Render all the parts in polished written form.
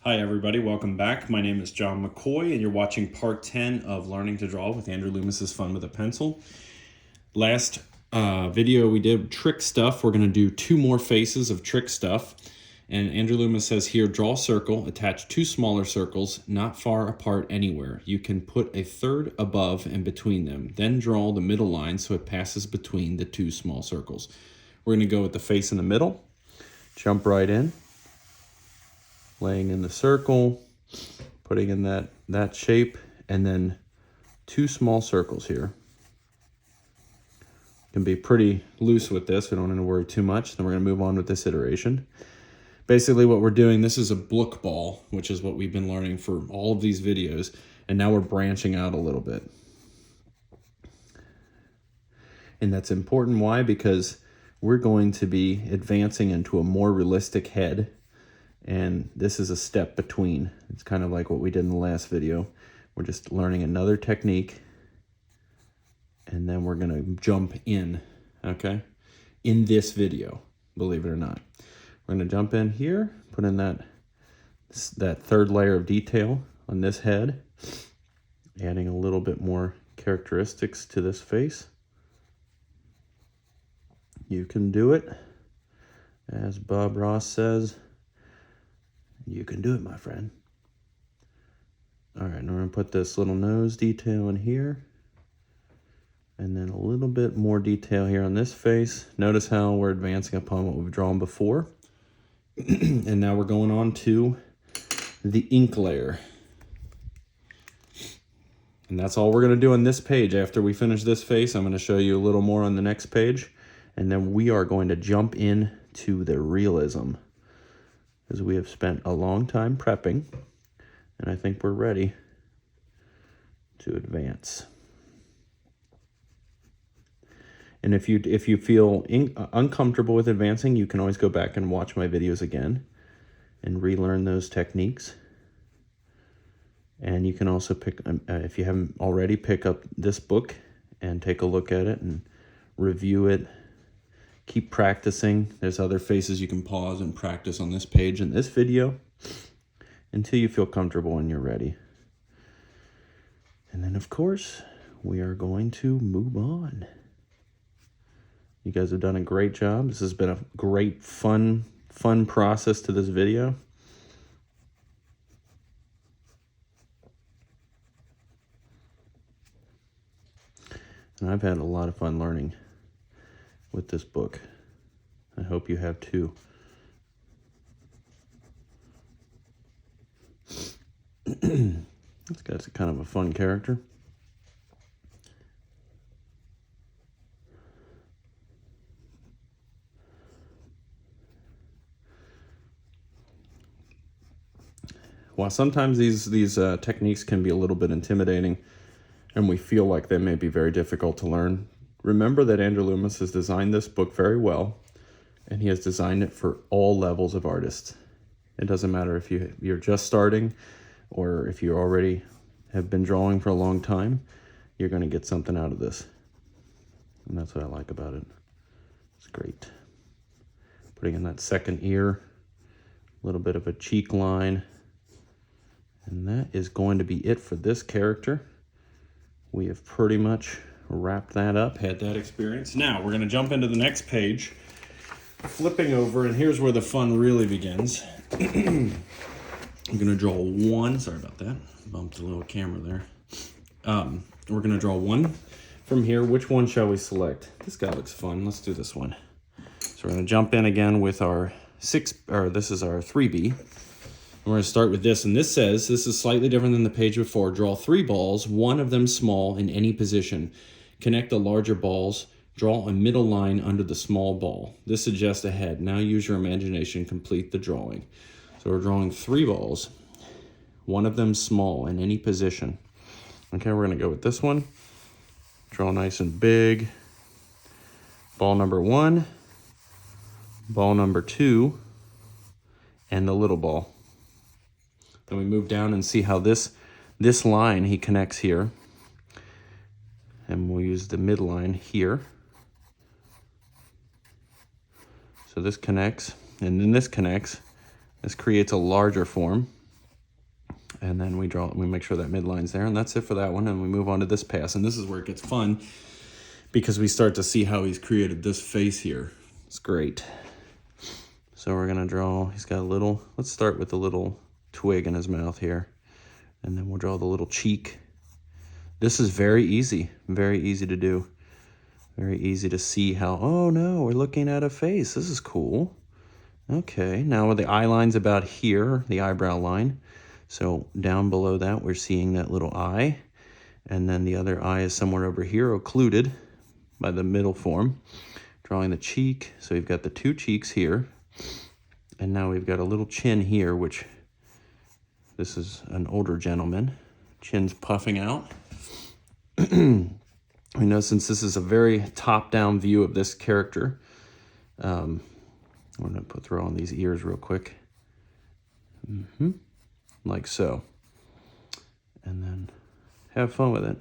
Hi everybody, welcome back. My name is John McCoy and you're watching part 10 of Learning to Draw with Andrew Loomis's Fun with a Pencil. Last video we did trick stuff. We're going to do two more faces of trick stuff. And Andrew Loomis says here, draw a circle, attach two smaller circles, not far apart anywhere. You can put a third above and between them. Then draw the middle line so it passes between the two small circles. We're going to go with the face in the middle. Jump right in. Laying in the circle, putting in that shape, and then two small circles here. Can be pretty loose with this. We don't have to worry too much. Then we're going to move on with this iteration. Basically what we're doing, this is a book ball, which is what we've been learning for all of these videos, and now we're branching out a little bit. And that's important. Why? Because we're going to be advancing into a more realistic head. And this is a step between. It's kind of like what we did in the last video. We're just learning another technique. And then we're going to jump in, okay? In this video, believe it or not. We're going to jump in here, put in that third layer of detail on this head, adding a little bit more characteristics to this face. You can do it. As Bob Ross says, you can do it, my friend. All right, now we're gonna put this little nose detail in here. And then a little bit more detail here on this face. Notice how we're advancing upon what we've drawn before. And now we're going on to the ink layer. And that's all we're gonna do on this page. After we finish this face, I'm gonna show you a little more on the next page. And then we are going to jump in to the realism, because we have spent a long time prepping, and I think we're ready to advance. And if you feel uncomfortable with advancing, you can always go back and watch my videos again and relearn those techniques. And you can also pick, if you haven't already, pick up this book and take a look at it and review it. Keep practicing. There's other faces you can pause and practice on this page and this video until you feel comfortable and you're ready. And then, of course, we are going to move on. You guys have done a great job. This has been a great, fun process to this video. And I've had a lot of fun learning with this book. I hope you have too. This guy's kind of a fun character. While sometimes these techniques can be a little bit intimidating and we feel like they may be very difficult to learn, remember that Andrew Loomis has designed this book very well, and he has designed it for all levels of artists. It doesn't matter if you're just starting or if you already have been drawing for a long time, you're going to get something out of this. And that's what I like about it. It's great. Putting in that second ear, a little bit of a cheek line. And that is going to be it for this character. We have pretty much wrapped that up, had that experience. Now we're going to jump into the next page, flipping over, and here's where the fun really begins. I'm going to draw one. Sorry about that. Bumped a little camera there. We're going to draw one from here. Which one shall we select? This guy looks fun. Let's do this one. So we're going to jump in again with our this is our 3B. We're going to start with this, and this says, this is slightly different than the page before. Draw 3 balls, one of them small in any position. Connect the larger balls. Draw a middle line under the small ball. This suggests a head. Now use your imagination. Complete the drawing. So we're drawing 3 balls, one of them small in any position. Okay, we're going to go with this one. Draw nice and big. Ball number 1, ball number 2, and the little ball. Then we move down and see how this line he connects here. And we'll use the midline here. So this connects, and then this connects. This creates a larger form. And then we make sure that midline's there, and that's it for that one. And we move on to this pass, and this is where it gets fun because we start to see how he's created this face here. It's great. So we're gonna draw, he's got a little, let's start with the little twig in his mouth here. And then we'll draw the little cheek. This is very easy to do. Very easy to see how, oh no, we're looking at a face. This is cool. Okay, now the eye line's about here, the eyebrow line. So down below that, we're seeing that little eye. And then the other eye is somewhere over here, occluded by the middle form. Drawing the cheek, so we've got the two cheeks here. And now we've got a little chin here, which this is an older gentleman. Chin's puffing out. We know since this is a very top-down view of this character, I'm going to throw on these ears real quick. Like so. And then have fun with it. And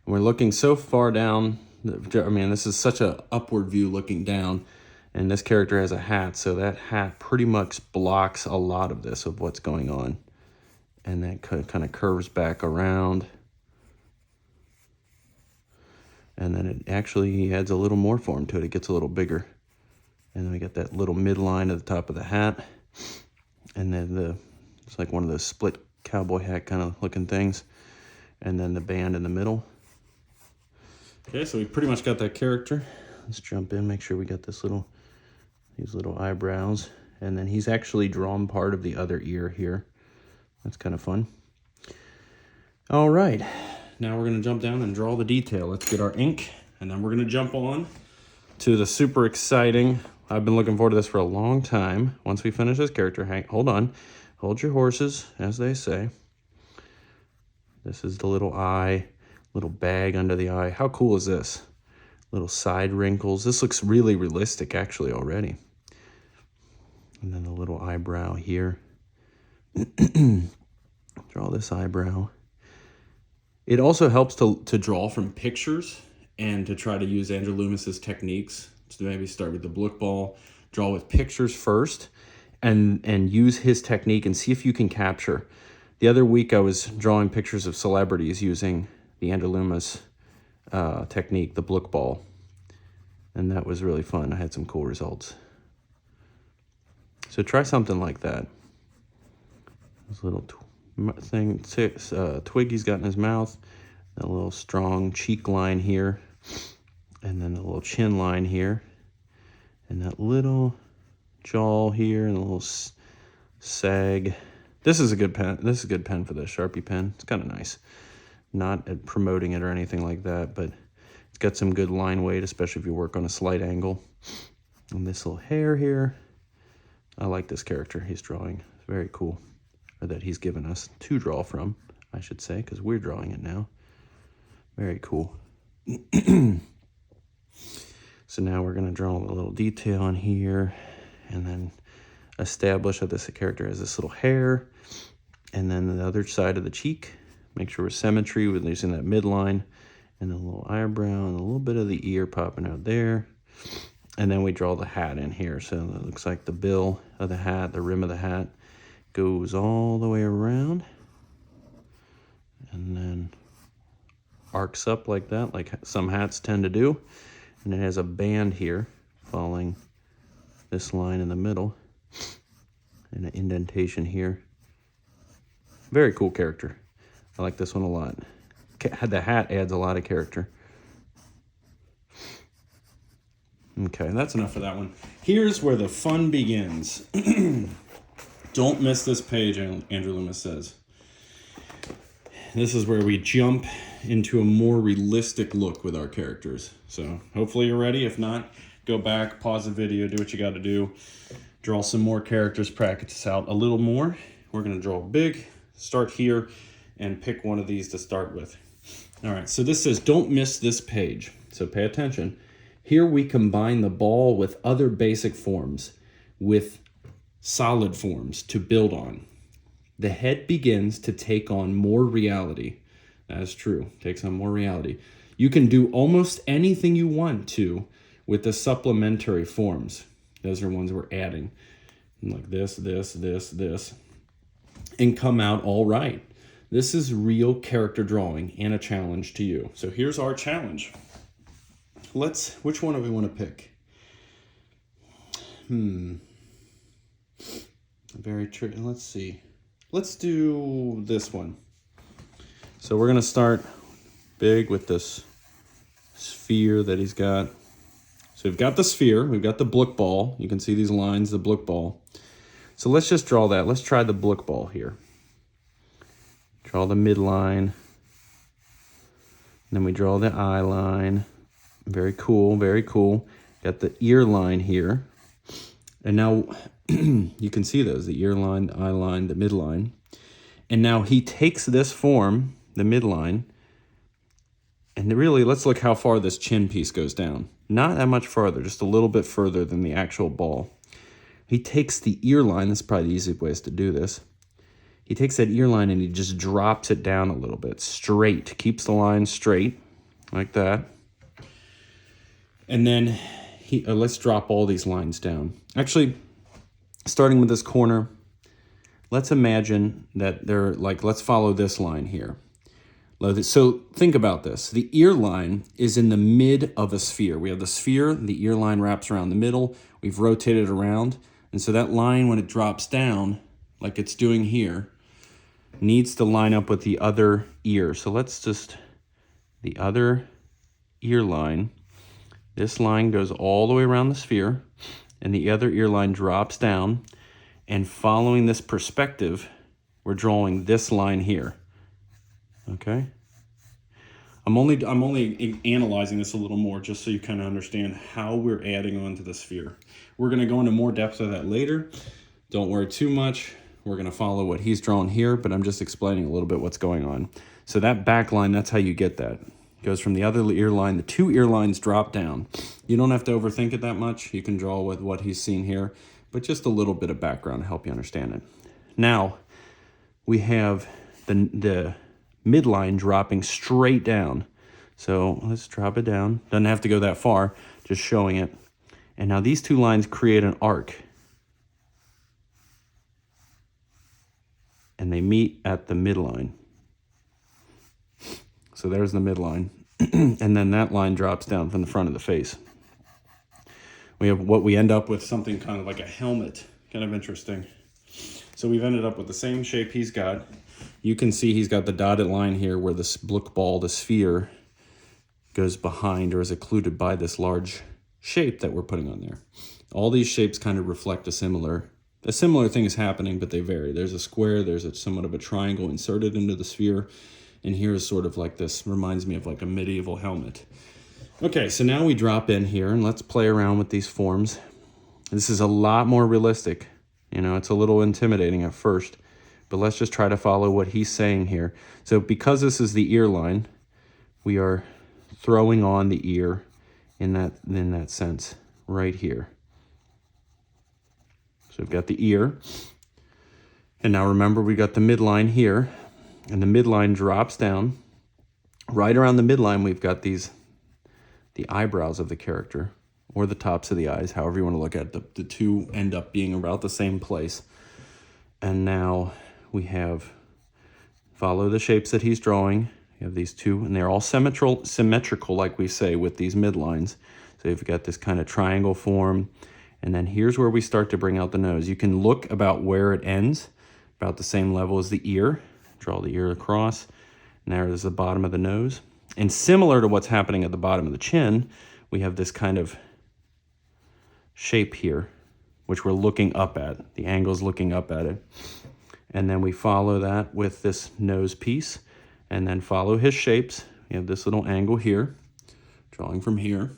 we're looking so far down. I mean, this is such an upward view looking down. And this character has a hat, so that hat pretty much blocks a lot of this, of what's going on. And that kind of curves back around. And then it actually adds a little more form to it. It gets a little bigger. And then we got that little midline at the top of the hat. And then it's like one of those split cowboy hat kind of looking things. And then the band in the middle. Okay, so we pretty much got that character. Let's jump in, make sure we got these little eyebrows. And then he's actually drawn part of the other ear here. That's kind of fun. All right, now we're gonna jump down and draw the detail. Let's get our ink, and then we're gonna jump on to the super exciting, I've been looking forward to this for a long time. Once we finish this character, hold on. Hold your horses, as they say. This is the little eye, little bag under the eye. How cool is this? Little side wrinkles. This looks really realistic actually already. And then the little eyebrow here. Draw this eyebrow. It also helps to draw from pictures and to try to use Andrew Loomis's techniques. To maybe start with the book ball, draw with pictures first, and use his technique and see if you can capture. The other week I was drawing pictures of celebrities using the Andrew Loomis technique, the book ball. And that was really fun. I had some cool results. So try something like that. This little twig he's got in his mouth, a little strong cheek line here, and then a little chin line here, and that little jaw here, and a little sag. This is a good pen. This is a good pen for this, Sharpie pen. It's kind of nice. Not promoting it or anything like that, but it's got some good line weight, especially if you work on a slight angle. And this little hair here. I like this character he's drawing. It's very cool. Or that he's given us to draw from, I should say, because we're drawing it now. Very cool. So now we're going to draw a little detail on here, and then establish that this character has this little hair, and then the other side of the cheek. Make sure we're symmetry with using that midline, and a little eyebrow, and a little bit of the ear popping out there. And then we draw the hat in here. So it looks like the bill of the hat, the rim of the hat, goes all the way around. And then arcs up like that, like some hats tend to do. And it has a band here following this line in the middle. And an indentation here. Very cool character. I like this one a lot. The hat adds a lot of character. Okay, that's enough for that one. Here's where the fun begins. Don't miss this page, Andrew Loomis says. This is where we jump into a more realistic look with our characters. So hopefully you're ready. If not, go back, pause the video, do what you got to do. Draw some more characters, practice out a little more. We're going to draw big, start here, and pick one of these to start with. All right, so this says, don't miss this page. So pay attention. Here we combine the ball with other basic forms, with solid forms to build on. The head begins to take on more reality. That is true, takes on more reality. You can do almost anything you want to with the supplementary forms. Those are ones we're adding. Like this, this, this, this. and come out all right. This is real character drawing and a challenge to you. So here's our challenge. Which one do we want to pick? Very tricky. Let's see. Let's do this one. So we're going to start big with this sphere that he's got. So we've got the sphere, we've got the Blick ball. You can see these lines, the Blick ball. So let's just draw that. Let's try the Blick ball here. Draw the midline. Then we draw the eye line. Very cool, very cool. Got the ear line here. And now you can see those, the ear line, the eye line, the midline. And now he takes this form, the midline, and really, let's look how far this chin piece goes down. Not that much farther, just a little bit further than the actual ball. He takes the ear line, this is probably the easiest way to do this. He takes that ear line and he just drops it down a little bit, straight. Keeps the line straight, like that. And then let's drop all these lines down. Actually, starting with this corner, let's imagine that they're like, let's follow this line here. So think about this. The ear line is in the mid of a sphere. We have the sphere, the ear line wraps around the middle. We've rotated around. And so that line, when it drops down, like it's doing here, needs to line up with the other ear. So let's just, the other ear line, this line goes all the way around the sphere, and the other ear line drops down. And following this perspective, we're drawing this line here. Okay, I'm only analyzing this a little more just so you kind of understand how we're adding on to the sphere. We're going to go into more depth of that later. Don't worry too much. We're going to follow what he's drawn here, but I'm just explaining a little bit what's going on. So that back line, that's how you get that. It goes from the other ear line. The two ear lines drop down. You don't have to overthink it that much. You can draw with what he's seen here, but just a little bit of background to help you understand it. Now, we have the midline dropping straight down. So let's drop it down. Doesn't have to go that far, just showing it. And now these two lines create an arc. And they meet at the midline. So there's the midline. And then that line drops down from the front of the face. We have what we end up with, something kind of like a helmet. Kind of interesting. So we've ended up with the same shape he's got. You can see he's got the dotted line here where this Blick ball, the sphere, goes behind or is occluded by this large shape that we're putting on there. All these shapes kind of reflect a similar thing is happening, but they vary. There's a square, there's somewhat of a triangle inserted into the sphere, and here is sort of like this, reminds me of like a medieval helmet. Okay, so now we drop in here and let's play around with these forms. This is a lot more realistic. You know, it's a little intimidating at first, but let's just try to follow what he's saying here. So because this is the ear line, we are throwing on the ear in that sense right here. So we've got the ear. And now remember, we got the midline here, and the midline drops down. Right around the midline, we've got the eyebrows of the character, or the tops of the eyes, however you want to look at it. The two end up being about the same place. And now we follow the shapes that he's drawing. You have these two, and they're all symmetrical, like we say, with these midlines. So you've got this kind of triangle form. And then here's where we start to bring out the nose. You can look about where it ends, about the same level as the ear. Draw the ear across. And there is the bottom of the nose. And similar to what's happening at the bottom of the chin, we have this kind of shape here, which we're looking up at. The angle's looking up at it. And then we follow that with this nose piece, and then follow his shapes. We have this little angle here, drawing from here.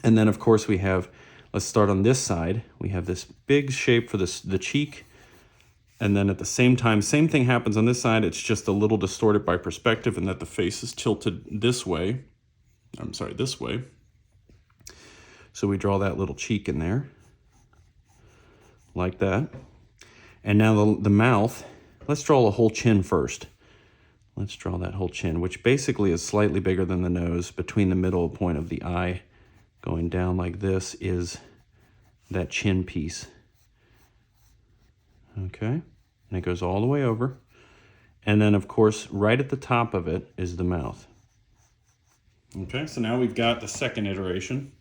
And then, of course, we have, let's start on this side. We have this big shape for the cheek. And then at the same time, same thing happens on this side. It's just a little distorted by perspective, and that the face is tilted this way. This way. So we draw that little cheek in there, like that. And now the mouth, let's draw the whole chin first. Let's draw that whole chin, which basically is slightly bigger than the nose. Between the middle point of the eye going down like this is that chin piece. Okay, and it goes all the way over. And then, of course, right at the top of it is the mouth. Okay, so now we've got the second iteration.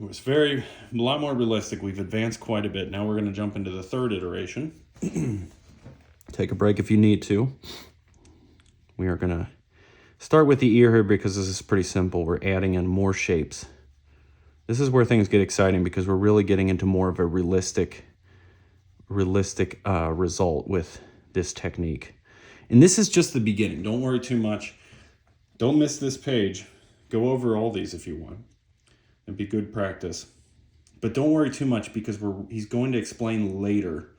It was a lot more realistic. We've advanced quite a bit. Now we're going to jump into the third iteration. Take a break if you need to. We are going to start with the ear here because this is pretty simple. We're adding in more shapes. This is where things get exciting because we're really getting into more of a realistic result with this technique. And this is just the beginning. Don't worry too much. Don't miss this page. Go over all these if you want. It'd be good practice. But don't worry too much because he's going to explain later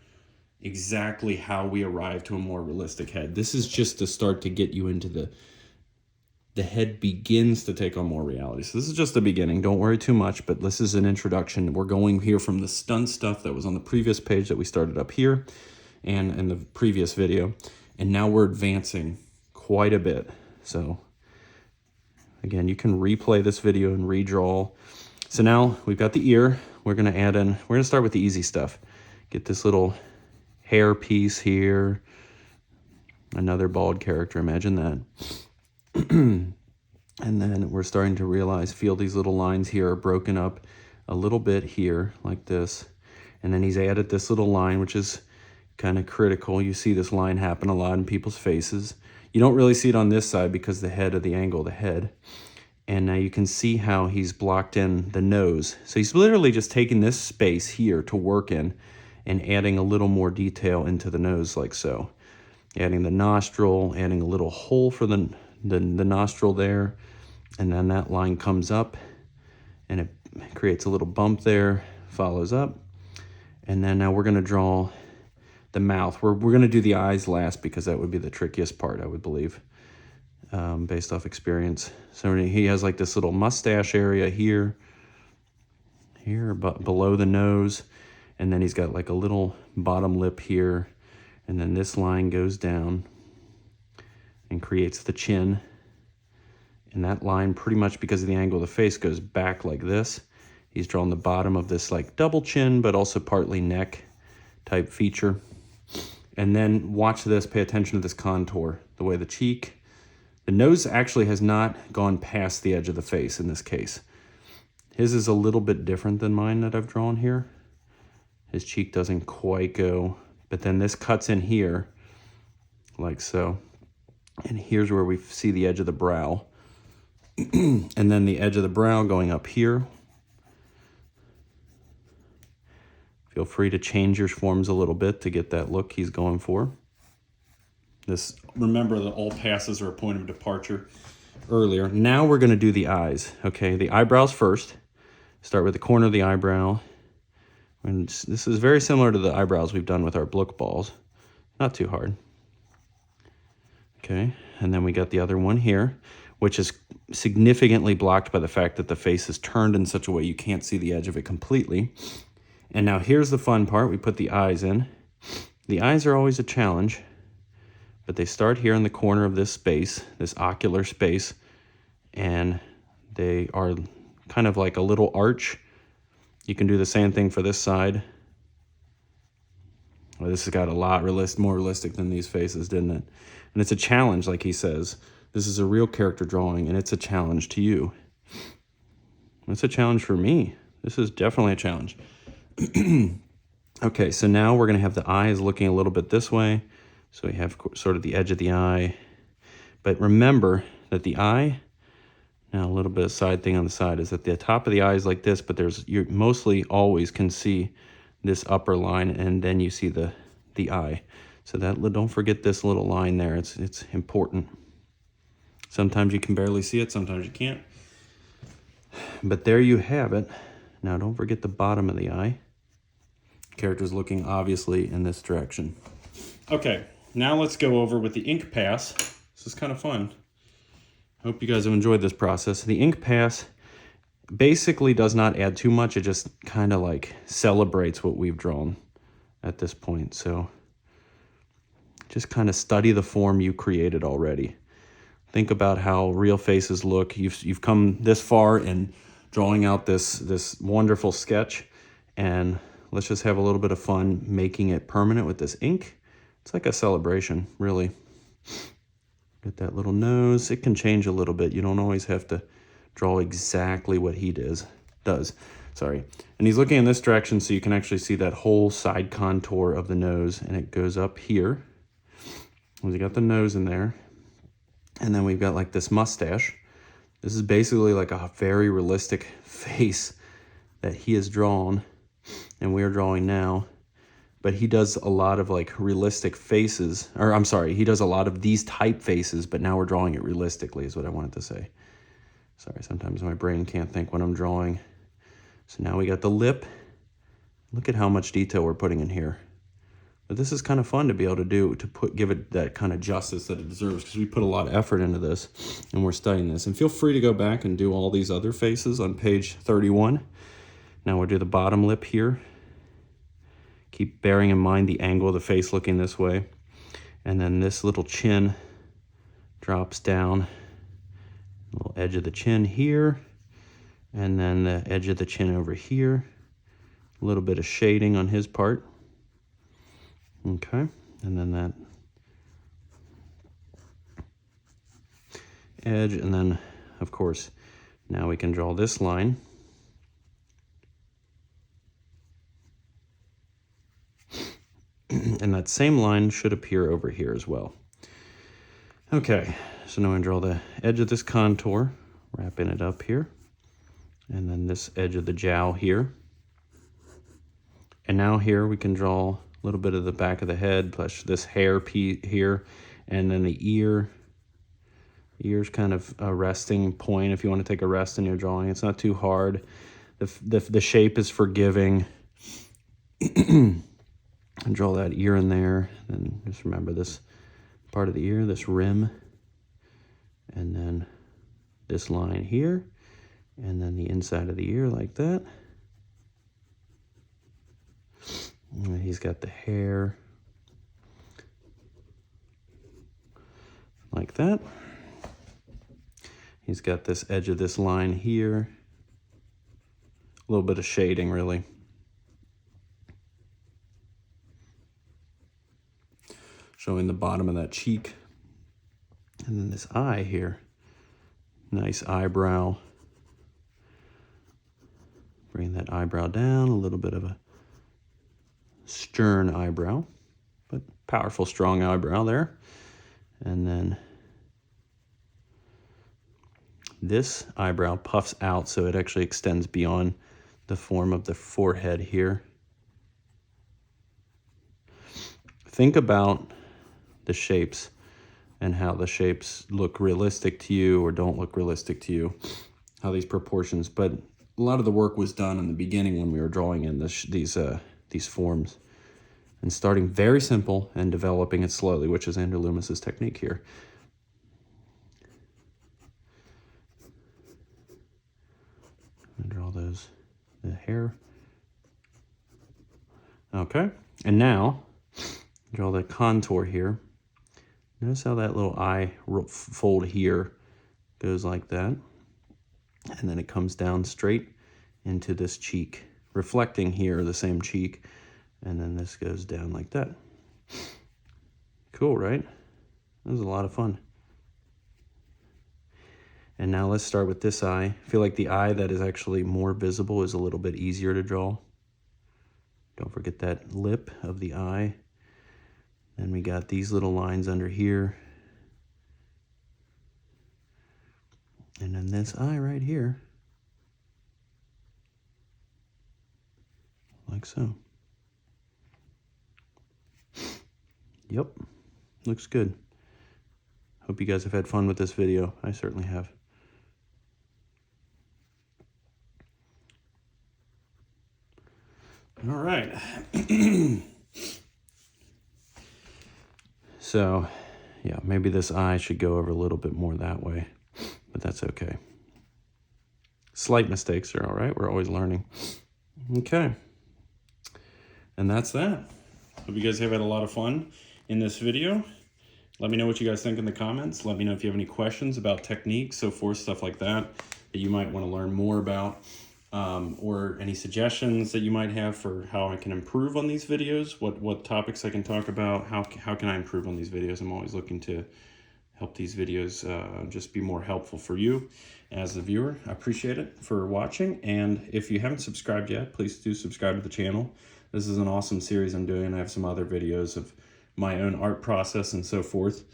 exactly how we arrive to a more realistic head. This is just to start to get you into the head begins to take on more reality. So this is just the beginning. Don't worry too much, but this is an introduction. We're going here from the stunt stuff that was on the previous page that we started up here and in the previous video. And now we're advancing quite a bit. So again, you can replay this video and redraw. So now we've got the ear. We're going to start with the easy stuff. Get this little hair piece here. Another bald character, imagine that. And then we're starting to feel these little lines here are broken up a little bit here, like this. And then he's added this little line, which is kind of critical. You see this line happen a lot in people's faces. You don't really see it on this side because the head of the angle of the head. And now you can see how he's blocked in the nose. So he's literally just taking this space here to work in and adding a little more detail into the nose like so. Adding the nostril, adding a little hole for the nostril there. And then that line comes up and it creates a little bump there, follows up. And then now we're going to draw the mouth. We're going to do the eyes last because that would be the trickiest part, I would believe, based off experience. So he has like this little mustache area here, but below the nose. And then he's got like a little bottom lip here. And then this line goes down and creates the chin. And that line, pretty much because of the angle of the face, goes back like this. He's drawn the bottom of this like double chin, but also partly neck type feature. And then watch this, pay attention to this contour, the way the nose actually has not gone past the edge of the face in this case. His is a little bit different than mine that I've drawn here. His cheek doesn't quite go, but then this cuts in here like so. And here's where we see the edge of the brow. And then the edge of the brow going up here. Feel free to change your forms a little bit to get that look he's going for. Remember that all passes are a point of departure earlier. Now we're going to do the eyes. Okay, the eyebrows first. Start with the corner of the eyebrow. And this is very similar to the eyebrows we've done with our book balls. Not too hard. Okay, and then we got the other one here, which is significantly blocked by the fact that the face is turned in such a way you can't see the edge of it completely. And now here's the fun part. We put the eyes in. The eyes are always a challenge, but they start here in the corner of this space, this ocular space, and they are kind of like a little arch. You can do the same thing for this side. Well, this has got a lot more realistic than these faces, didn't it? And it's a challenge, like he says. This is a real character drawing, and it's a challenge to you. It's a challenge for me. This is definitely a challenge. Okay, so now we're going to have the eyes looking a little bit this way. So we have sort of the edge of the eye. But remember that the eye, now a little bit of side thing on the side, is that the top of the eye is like this, but you mostly always can see this upper line, and then you see the eye. So don't forget this little line there. It's important. Sometimes you can barely see it, sometimes you can't. But there you have it. Now don't forget the bottom of the eye. Character's looking obviously in this direction. Okay, now let's go over with the ink pass. This is kind of fun. Hope you guys have enjoyed this process. The ink pass basically does not add too much. It just kind of like celebrates what we've drawn at this point. So just kind of study the form you created already. Think about how real faces look. You've come this far in drawing out this wonderful sketch, and let's just have a little bit of fun making it permanent with this ink. It's like a celebration, really. Get that little nose. It can change a little bit. You don't always have to draw exactly what he does. Sorry. And he's looking in this direction, so you can actually see that whole side contour of the nose, and it goes up here. We got the nose in there, and then we've got like this mustache. This is basically like a very realistic face that he has drawn, and we are drawing now. But he does a lot of like realistic faces, or I'm sorry, he does a lot of these type faces, but now we're drawing it realistically is what I wanted to say. Sorry, sometimes my brain can't think when I'm drawing. So now we got the lip. Look at how much detail we're putting in here. But this is kind of fun to be able to do, to give it that kind of justice that it deserves, because we put a lot of effort into this and we're studying this. And feel free to go back and do all these other faces on page 31. Now we'll do the bottom lip here. Keep bearing in mind the angle of the face looking this way. And then this little chin drops down, a little edge of the chin here, and then the edge of the chin over here. A little bit of shading on his part. Okay, and then that edge, and then, of course, now we can draw this line. And that same line should appear over here as well. Okay, so now I draw the edge of this contour, wrapping it up here, and then this edge of the jowl here. And now here we can draw a little bit of the back of the head, plus this hair here, and then the ear. The ear's kind of a resting point if you want to take a rest in your drawing. It's not too hard. The shape is forgiving. And draw that ear in there, and just remember this part of the ear, this rim, and then this line here, and then the inside of the ear like that. And he's got the hair like that. He's got this edge of this line here, a little bit of shading really. Showing the bottom of that cheek. And then this eye here. Nice eyebrow. Bring that eyebrow down, a little bit of a stern eyebrow, but powerful, strong eyebrow there. And then this eyebrow puffs out, so it actually extends beyond the form of the forehead here. Think about the shapes and how the shapes look realistic to you or don't look realistic to you, how these proportions, but a lot of the work was done in the beginning when we were drawing in these forms, and starting very simple and developing it slowly, which is Andrew Loomis's technique here. And draw the hair. Okay, and now draw the contour here. Notice how that little eye fold here goes like that. And then it comes down straight into this cheek, reflecting here the same cheek. And then this goes down like that. Cool, right? That was a lot of fun. And now let's start with this eye. I feel like the eye that is actually more visible is a little bit easier to draw. Don't forget that lip of the eye. Then we got these little lines under here. And then this eye right here. Like so. Yep, looks good. Hope you guys have had fun with this video. I certainly have. All right. So, yeah, maybe this eye should go over a little bit more that way, but that's okay. Slight mistakes are all right. We're always learning. Okay. And that's that. Hope you guys have had a lot of fun in this video. Let me know what you guys think in the comments. Let me know if you have any questions about techniques, so forth, stuff like that, that you might want to learn more about. or any suggestions that you might have for how I can improve on these videos, what topics I can talk about, how can I improve on these videos. I'm always looking to help these videos just be more helpful for you as a viewer. I appreciate it for watching, and if you haven't subscribed yet, please do subscribe to the channel. This is an awesome series I'm doing. I have some other videos of my own art process and so forth,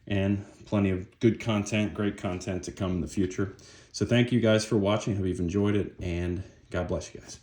and plenty of good content, great content to come in the future. So thank you guys for watching. I hope you've enjoyed it, and God bless you guys.